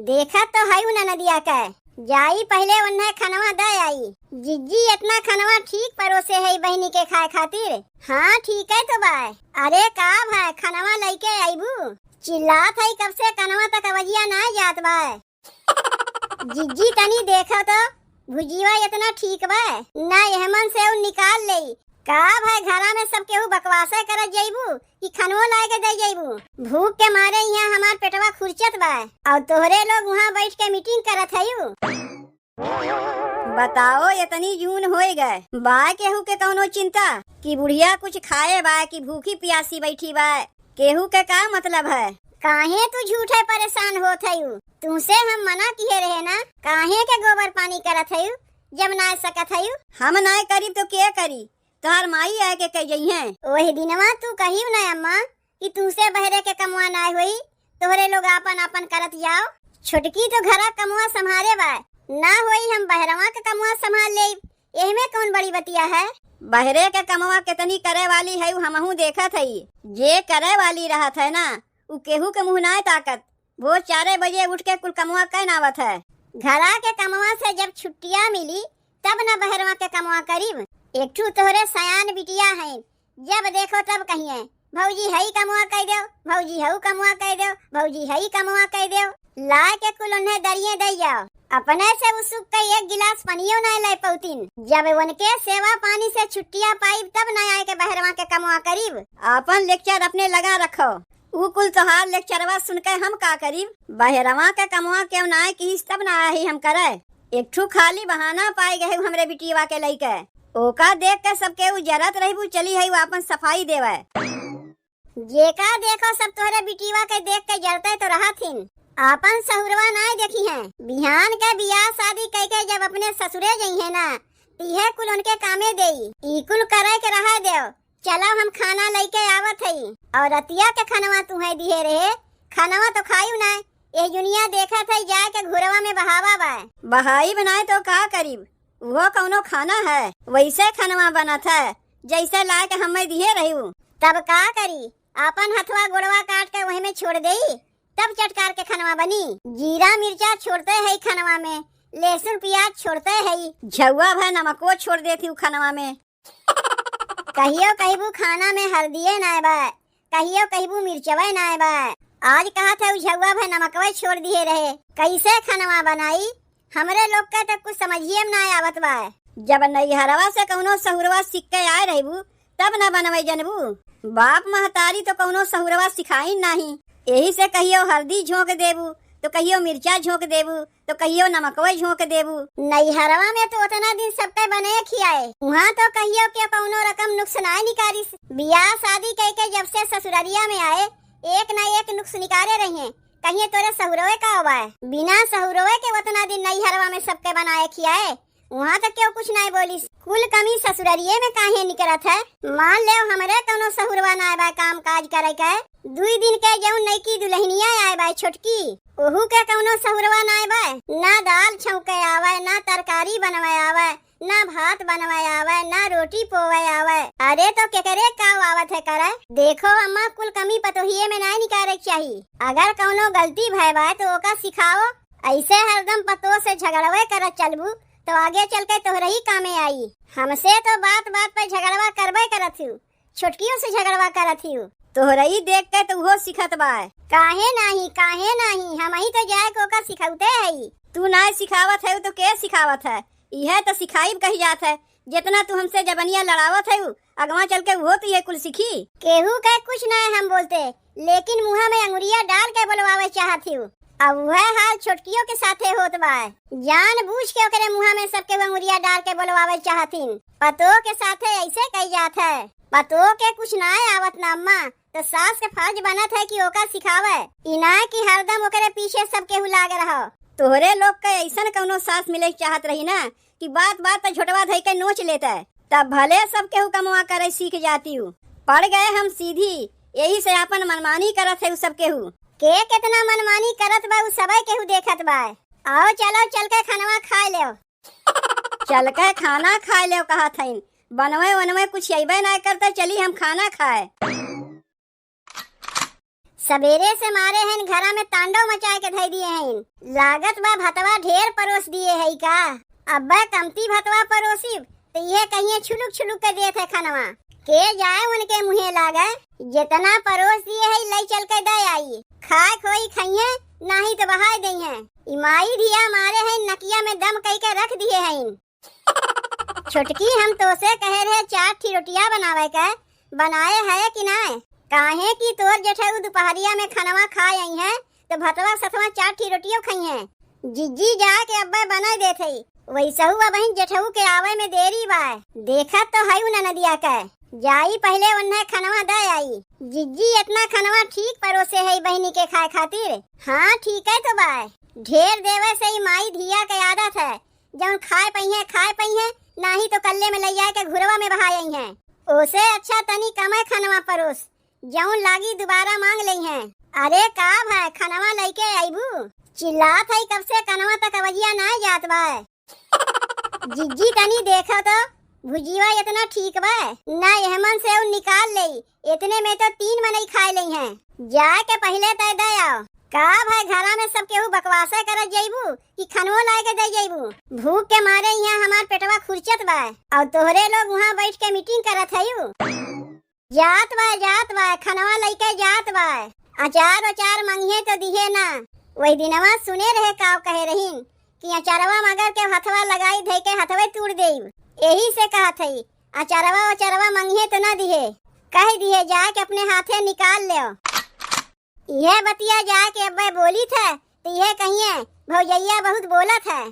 देखा तो है ना नदिया का जाई पहले उन्हें खनवा दे आई। जिज्जी इतना खनवा ठीक परोसे है बहनी के खाए खातिर। हाँ ठीक है तो बाय। अरे का भाई खनवा लेके आईबू चिल्लात है कब से कनवा तक अवजिया ना जात बाय। जिज्जी तनी देखो तो भुजिया इतना ठीक बा ना यहमन से उन निकाल ले। का भाई घरा में सब केहू बकवासा करत जाइबू कि खनवो लाए के दे जाइबू। भूख के मारे यहाँ हमार पेटवा खुरचत बा और तोहरे लोग वहाँ बैठ के मीटिंग करत हयू। बताओ इतनी जून होए गए बा केहू के कौनो चिंता कि बुढ़िया कुछ खाए बा कि भूखी प्यासी बैठी बा। केहू के का मतलब है। काहे तू झूठे परेशान होत हयू। तुमसे हम मना किए रहे ना काहे के गोबर पानी करत हयू जब ना सकत हयू। हम ना करी तो क्या करी तोहर माई आए के कह जई है। वही दिनवा तू कही ना अम्मा कि तुमसे बहरे के कमुआ ना हुई तोहरे लोग आपन आपन करत जाओ। छुटकी तो घरा कमुआ संभाले बा ना होई हम बहरवा के कमुआ संभाल ले। एही में कौन बड़ी बतिया है। बहरे के कमुआ कितनी करे वाली है हमहू देखत हई। जे करे वाली रहत है ना उ केहू के मुँह ना ताकत भोर 4 बजे उठ के कुल कमुआ कह नावत है। घरा के कमुआ से जब छुट्टियाँ मिली तब न बहरवा के कमुआ करीब। एक ठू तोहरे सयान बिटिया है जब देखो तब कहिए भौजी हई कमुआ कह दो भौजी हऊ कमुआ कह दो भौजी हई कमुआ कह दो। ला के कुल उन्हें दरिये दे जाओ अपने से उसुक के एक गिलास पनियो न ले पौतीन। जब उनके सेवा पानी से छुट्टियाँ पाई तब न आए के बहरवा के कमुआ करीब। अपन लेक्चर अपने लगा रखो उ कुल तोहार लेक्चरवा सुन के हम का करीब। बहरवा के कमुआ क्यों ना की तब ना ही हम करे। एक ठू खाली बहाना पाई गए हमरे बिटिया के लइके ओका देख के सबके जरत रही चली है वापस सफाई देवे। जेका देखो सब तोहरे बिटिया के देख के जरते तो रहा थीन आपन सहुरवा ना देखी है। बिहान के बियाह शादी कह के जब अपने ससुरे गई है ना तीहे कुल उनके कामे देई ई कुल करे के रहा देव। चलो हम खाना लेके आवत हई और रतिया के खनवा तुम्हें दिए रहे खनवा तो खायू ना ये दुनिया देखा था जाए के घुरवा में बहावा बा बहाई बनाए तो का करीब वो कौनो खाना है वैसे खनवा बना था जैसे ला के हमें दिए रही। तब का करी अपन हथवा गोड़वा काट के वही में छोड़ दे तब चटकार के खनवा बनी। जीरा मिर्चा छोड़ते है खनवा में लहसुन प्याज छोड़ते है झुआ भर नमको छोड़ देती हूँ खनवा में। कहियो कहबू खाना में हल्दिये ना बा कहियो कहबू मिर्चवा ना बा। आज कहा था झुआ भर नमकवा छोड़ दिए रहे कैसे खनवा बनाई हमरे लोग का तो कुछ समझिए ना आवत बा। जब नैहरवा से कौनो सहुरवा सीख के आए रहबू तब न बनवे जनबू। बाप महतारी तो कौनो सहुरवा सिखाई नहीं यही से कहियो हल्दी झोंक देबू तो कहियो मिर्चा झोंक देबू तो कहियो नमकवा झोंक देबू। नैहरवा में तो उतना दिन सबके बने खियाए वहाँ तो कहियो के कौनो रकम नुक्स ना निकाली। बियाह शादी कह के जब से ससुरारिया में आए एक न एक नुक्स निकाले रहे कहीं तोरे सहुरवे का हुआ है। बिना सहुरवे के उतना दिन नैहरवा में सबके बनाए खियाए वहाँ तक क्यों कुछ नहीं बोली। कुल कमी ससुरारिये में काहे निकलत है। मान ले हमरे कौनो सहुरवा ना आए काम काज करे के 2 दिन के जौन नई की दुल्हनिया आए बा छोटकी ओहू के कौनो सहुरवा ना आए ना दाल छौके आवे ना तरकारी बनवे आवे ना भात बनवे आवे ना रोटी पोवे आवे। अरे तो केकरे का आवत है करे। देखो अम्मा कुल कमी पतोहिए में नहीं निकाले चाहिए। अगर कौनो गलती भय बा तो ओका सिखाओ। ऐसे हरदम पतो से झगड़वे करत चलबू तो आगे चल के तोहरे ही कामे आई। हमसे तो बात बात पे झगड़वा करबे करत हूँ छोटकियों से झगड़वा करत हूँ तोहरे ही देख के तो वो सिखत बा। काहे नहीं हम ही तो जाए को का सिखाते है। तू ना सिखावत है तो के सिखावत है यह तो सिखाई कही जात है। जितना तू हमसे जबनिया लड़ावत है अगवा चल के वो तो ये कुल सीखी। केहू के कुछ ना हम बोलते लेकिन मुँह में अंगुरिया डाल के बुलवावे चाहती हूँ। अब वह हाल छोटकियों के साथे होत बा जान बूझ के ओकरे मुँह में सबके अंगुरिया डाल के बुलवावे चाहतीन। पतो के साथे ऐसे कही जात है पतो के कुछ ना आवत ना अम्मा तो सास के फर्ज बनत है कि ओका सिखावे इना की हरदम ओकरे पीछे सबके लाग रहो। तोहरे लोग के ऐसा कौनो सास मिले चाहत रही ना कि बात बात पर झोटवा धई के नोच लेता है तब भले सब केहू कमुआ करे सीख जाती हूँ। पड़ गए हम सीधी यही से अपन मनमानी करत है सब केहू के कितना मनमानी करत बा सबे केहू देखत बा। आओ चलो चल के खाना खा ले चल के खाना खा ले कहा था बनवे वनवे कुछ अबे ना करता चली हम खाना खाए। सवेरे से मारे हैं घरा में तांडव मचाए के धई दिए हैं। लागत बा भतवा ढेर परोस दिए है का। अब्बा कमती भतवा परोसी तो ये कहिए छुलुक छुलुक के देत है खानवा के जाए उनके मुँहे लागे। जितना परोस दिए है लई चल के दे आई खाए खोई खाइए नहीं तो बहाय दई है। इमाई धिया मारे हैं नकिया में दम कई के रख दिए हैं। छोटकी हम तो से कहे रहे 4 ठी रोटियां बनावे के बनाए है कि नहीं काहे की तोर जेठऊ दोपहरिया में खानवा खाए आई है तो भतवा सतवा 4 ठी रोटियों खाई है। जिज्जी जाके अब्बा बना देते वैसा हुआ बहन जेठऊ के आवे में देरी बा देखा तो है न नदिया के जाई पहले उन्हें खानवा दे आई। जिज्जी इतना खानवा ठीक परोसे है बहनी के खाए खातिर। हाँ ठीक है तो बा ढेर देवे से माई धिया के आदत है जौन खाए पई है नहीं तो कल्ले में ले जाए के घुरवा में बहा आई है। ओसे अच्छा तनी कमे खानवा परोस जौन लागी दोबारा मांग ली है। अरे का भाई खानवा लेके आईबू चिल्लात है कब से कनवा तक अवजिया ना जात बा। जिज्जी तनी देखो तो भुजिया इतना ठीक बा ना एहमन से उन निकाल ले इतने में तो 3 मनई खाए ली हैं। जाके पहले तय दे आओ का भाई घरा में सब केहू बकवासा करत जाइबू कि खनवो लाए के दे जाइबू। भूख के मारे यहाँ हमार पेटवा खुरचत बा और तोहरे लोग वहाँ बैठ के मीटिंग करत हयू। जात बा खनवा लेके जात बा अचार मंगिए तो दिहे ना। वही दिनवा सुने रहे काव कहे रहीन कि अचारवा मगर के हथवा लगाई धई के हथवे तोड़ देई यही से कहा थई अचारवा मंगिए तो ना दिहे कह दिहे जाके अपने हाथे निकाल ले। यह बतिया जाके अब्बा बोली था तो यह कहिए भौजैया बहुत बोलत है।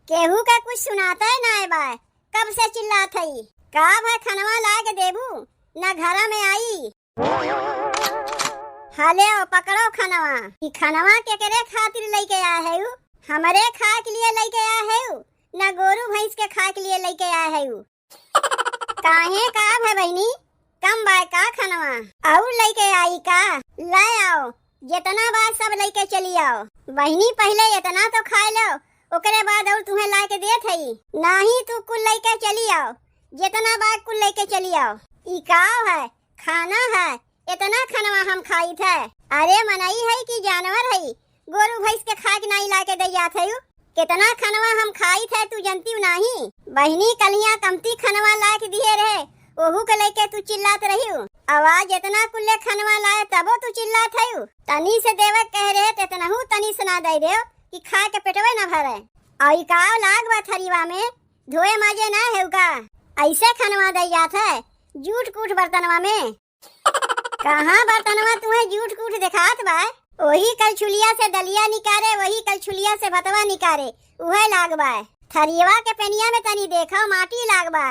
केहू का कुछ सुनाता है ना बा कब से चिल्लात है का भाई खनवा ला के देबू ना घरा में आई। हाले पकड़ो खनवा कि खनवा के करे खातिर लेके आया है हमारे खाए के लिए लेके आया है ना गोरू भैंस के खाए के लिए लेके आया है। काहे का है बहनी कम बाय का खनवा और लेके आई का ले आओ जितना बात सब लेके चली आओ। बहनी पहले इतना तो खा लो ओकरे बाद और तुम्हें ला के देत हई नहीं तू कुल लेके चली आओ जितना बात कुल लेके चली आओ। ई का है खाना है इतना खनवा हम खाई थे। अरे मनाई है कि जानवर है गोरू भैंस के खाए नहीं ला के दैया थे कितना खनवा हम खाई थे तू जनती नहीं। बहनी कलिया कमती खनवा ला के दिए रहे ओहू के लेके तू चिल्लात रही आवाज इतना कुल्ले खनवा लाए तबो तू चिल्लात है। तनी से देवे कह रहे इतना हूँ तनी सुना दे दे कि खा के पेटवे न भरे और का लाग बा थरीवा में धोए माजे ना है का ऐसे खनवा दे जात है जूठ कूट बर्तनवा में। कहाँ बर्तनवा तुम्हें जूठ कूट दिखात बा वही कलछुलिया से दलिया निकारे वही कलछुलिया से भतवा निकारे उहे लाग बा। थरियवा के पेनिया में तनी देखो माटी लाग बा।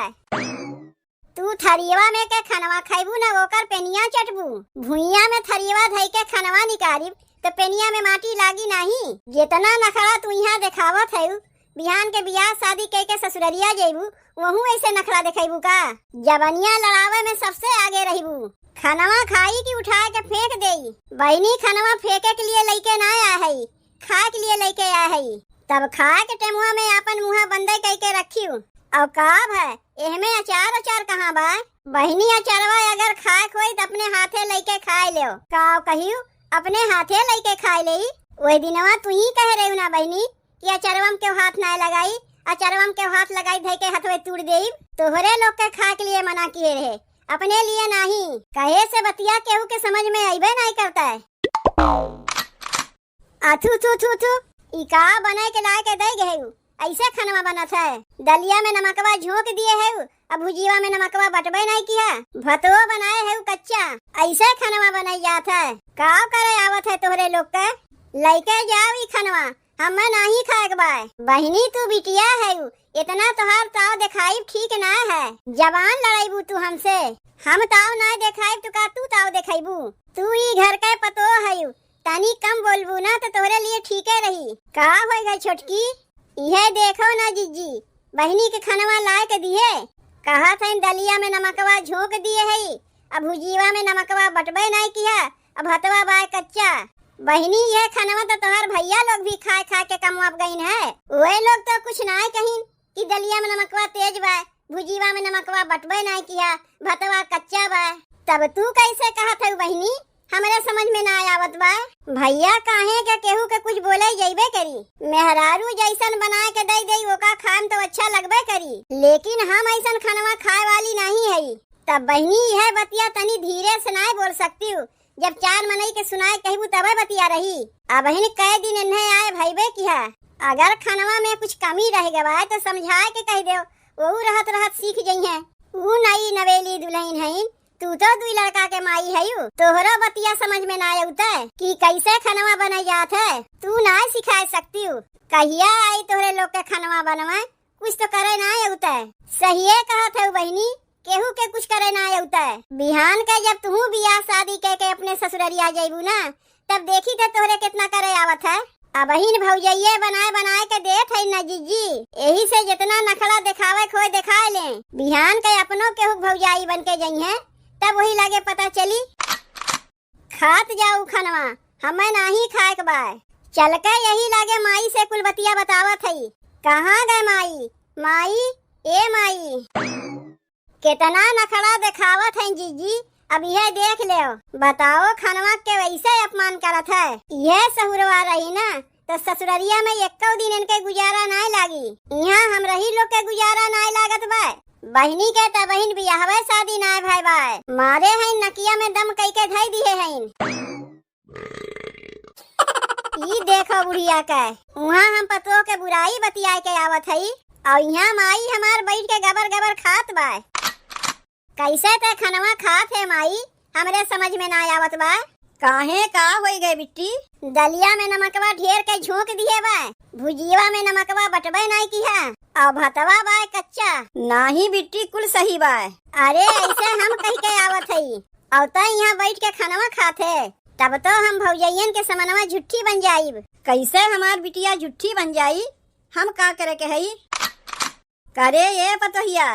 तू थरियवा में के खनवा खाइबू ना ओकर पेनिया चटबू भुइया में थरियवा धई के खनवा निकारिब तो पेनिया में माटी लागी नहीं। जितना नखरा तू यहाँ दिखावत है बिहान के बियाह शादी कह के ससुररिया जेबू वहू ऐसे नखरा दिखाइबू का। जबनिया लड़ावे में सबसे आगे रहीबू। खनवा खाई की उठा के फेंक देई बहनी खनवा फेंके के लिए लेके ना आया है खाए के लिए लेके आया है। तब खाए के टेमुआ में अपन मुँह बंदे कह के रखियो और काब है एहमे अचार कहाँ बा। बहनी अचारवा अगर खाए खोई तो अपने हाथे लेके खाए ले का कहियो अपने हाथे लेके खाए ले। वही दिनवा तू ही कह रही ना बहनी कि अचारवा के हाथ ना लगाई अचारवा के हाथ लगाई धई के हथवे तोड़ देई तोहरे लोग के खाए के लिए मना किए रहे अपने लिए नहीं। कहे से बतिया केहू के समझ में आईबे नहीं करता है। अथू थू थू थू ई का बनाए के लाए के दे गए ऐसे खनवा बनत है। दलिया में नमकवा झोंक दिए है अब भुजिया में नमकवा बटबे नहीं किया भतवा बनाए है कच्चा ऐसे खनवा बनाई जात है। का करे आवत है तोहरे लोग के लेके जाओ ई खनवा हमें नहीं खाए बा। बहनी तू बिटिया है इतना तोहार ताव दिखाई ठीक ना है जवान लड़ाईबू तू हमसे हम ताव ना दिखाई तो का तू ताव दिखाईबू। तू ही घर के पतो है तनी कम बोलबू ना तो तोहरे लिए ठीक है रही। का हो गई छोटकी यह देखो ना जिज्जी बहनी के खनवा लाए के दिए कहा था दलिया में नमकवा झोंक दिए है अब भुजिया में नमकवा बटबे नहीं किया अब हतवा बाय कच्चा। बहनी यह खनवा तो तोहर भैया लोग भी खाए खा के कमवाब गईन है वे लोग तो कुछ ना कहीं कि दलिया में नमकवा तेज बा भुजिया में नमकवा बटबे नहीं किया भतवा कच्चा बा। तब तू कैसे कहा था बहनी हमारे समझ में ना आवत बा। भैया काहे के केहू के कुछ बोले जइबे करी। मेहरारू जैसन बना के दे दे ओका खाम तो अच्छा लगबे करी, लेकिन हम ऐसन खानवा खाए वाली नहीं है। तब बहनी यह बतिया तनी धीरे से नहीं बोल सकती हूँ। जब चार मनई के सुनाए कहबू तबे बतिया रही। अब बहन कई दिन इन्हें आए भईबे किया। अगर खानवा में कुछ कमी रह गवा तो समझाए के कह दो, वो रहत रहत सीख जई है। ऊ नई नवेली दुल्हन है, तू तो दुई लड़का के माई है। तोहरा बतिया समझ में ना आउता कि कैसे खानवा बनाई जात है। तू ना सिखा सकती हूँ। कहिया आई तोहरे लोग के खानवा बनवा, कुछ तो करे ना आउता। सही कहत है बहनी, केहू के कुछ करे ना आउता है। बिहान का जब तू बियाह शादी के अपने ससुररिया जाइबू ना, तब देखी तो तोहरे कितना करे आवत है। अब बहिन भौजाइये बनाए बनाए के देत है ना जीजी, यही से जितना नखड़ा दिखावे खोए दिखाए ले। बिहान के अपनों के भौजाई बन के जई है, तब वही लागे पता चली। खात जाऊ खनवा, हमें नहीं खाए के बाय। चल के यही लागे माई से कुल बतिया बतावत है। कहाँ गए माई? माई ए माई, कितना नखड़ा दिखावत है जीजी। अब यह देख ले, बताओ खनवा के वैसे अपमान करत है। यह सहुरवा रही ना तो ससुररिया में एक दिन इनके गुजारा नहीं लागी। यहाँ हम रही लोग के गुजारा नहीं लागत बा। बहनी के त बहन बियाहवे शादी नहीं भाई बाय, मारे हैं नकिया में दम कई के धई दिए हैं। ई देखो बुढ़िया के वहाँ हम पतों के बुराई बतियाए के आवत है, और यहाँ माई हमार बैठ के गबर गबर खात बा। कैसे ते खनवा खात है माई, हमरे समझ में ना आवत बा। काहे का होई गए बिट्टी? दलिया में नमकवा ढेर के झोंक दिए बा, भुजिया में नमकवा बटबे नहीं किया, और भतवा बा कच्चा। नहीं बिट्टी कुल सही बा। अरे ऐसे हम कह के आवत है, और तो यहाँ बैठ के खनवा खाते, तब तो हम भौजैयन के समनवा झुट्ठी बन जाइब। कैसे हमार बिटिया झुट्ठी बन जाई? हम का करे के है? करे ये पतोहिया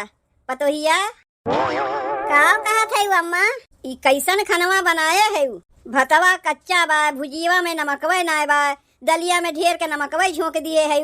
पतोहिया का कहत है अम्मा? ई कैसन खनवा बनाए है? भतवा कच्चा बा, भुजिया में नमकवा ना बा, दलिया में ढेर के नमकवा झोंक दिए है।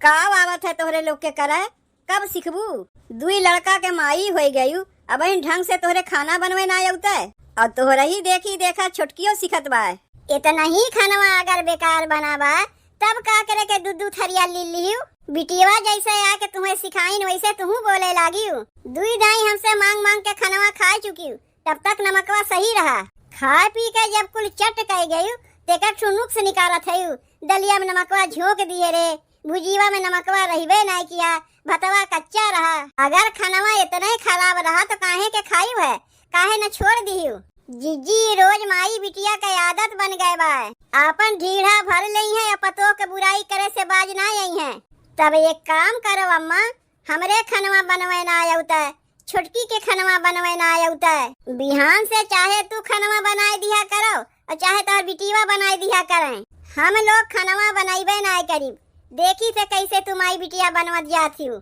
का आवत है तोहरे लोग के करे? कब सीखबू? दुई लड़का के माई हो गई, अब ढंग से तोहरे खाना बनवे ना आउता, और तोहरा ही देखी देखा छोटकियों सीखत बा। इतना ही खनवा अगर बेकार बना बा, तब का करे के दूध थरिया ली लियू। बिटिया जैसे आके तुम्हें सिखाइन वैसे तुम बोले लागी। दुई दाई हमसे मांग मांग के खनवा खा चुकी, तब तक नमकवा सही रहा। खा पी के जब कुल चट कह गयू, तेकर ठुनुक से निकारत है। दलिया में नमकवा झोंक दिए रे, भुजिया में नमकवा रहीबे नहीं किया, भतवा कच्चा रहा। अगर खनवा इतना ही खराब रहा तो काहे के खायू है, काहे न छोड़ दियू। जीजी रोज माई बिटिया का आदत बन गए बा। आपन ढीढ़ा भर लई है, पतों के बुराई करे से बाज ना आई है। तब एक काम करो अम्मा, हमरे खनवा बनवे ना आउता, छुटकी के खनवा बनवे ना आउता। बिहान से चाहे तू खनवा बनाए दिया करो, और चाहे तार बिटिया बनाए दिया करें। हम लोग खनवा बनाइबे ना करीब, देखी से कैसे तुम आई बिटिया बनवत जाती हो।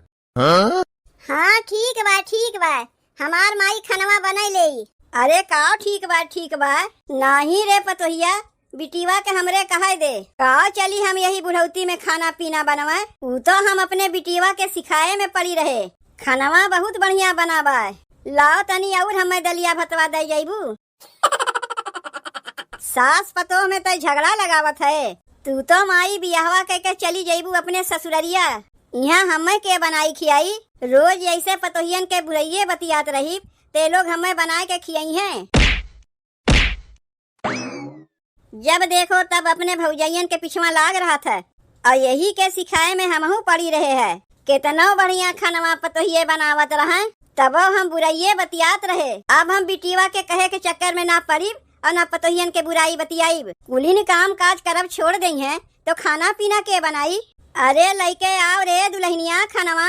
हाँ ठीक बा, हमार माई खनवा बनाई ले। अरे का ठीक बा नहीं रे पतोहिया, बिटिया के हमरे कहे दे। का चली हम यही बुढ़ौती में खाना पीना बनवाए, वो तो हम अपने बिटिया के सिखाए में पड़ी रहे। खानवा बहुत बढ़िया बनावा, लाओ तनी और हमें दलिया भतवा दे जाइबू। सास पतोह में तो झगड़ा लगावत है। तू तो माई बियाहवा कह के चली जाइबू अपने ससुररिया, यहाँ हमें के बनाई खियाई। रोज ऐसे पतोहियन के बुराइये बतियात रही, ते लोग हमें बनाए के खियाई हैं। जब देखो तब अपने भौजाइयन के पिछवा लाग रहा था, और यही के सिखाए में हमहू पड़ी रहे हैं। कितना बढ़िया खानवा पतोहिये बनावत रहे, तब हम बुराइये बतियात रहे। अब हम बिटिया के कहे के चक्कर में ना पड़ी और ना पतोहियन के बुराई बतियाईब। कुलीन काम काज करब छोड़ गई है तो खाना पीना के बनाई। अरे लइके आओ रे दुल्हनिया, खानवा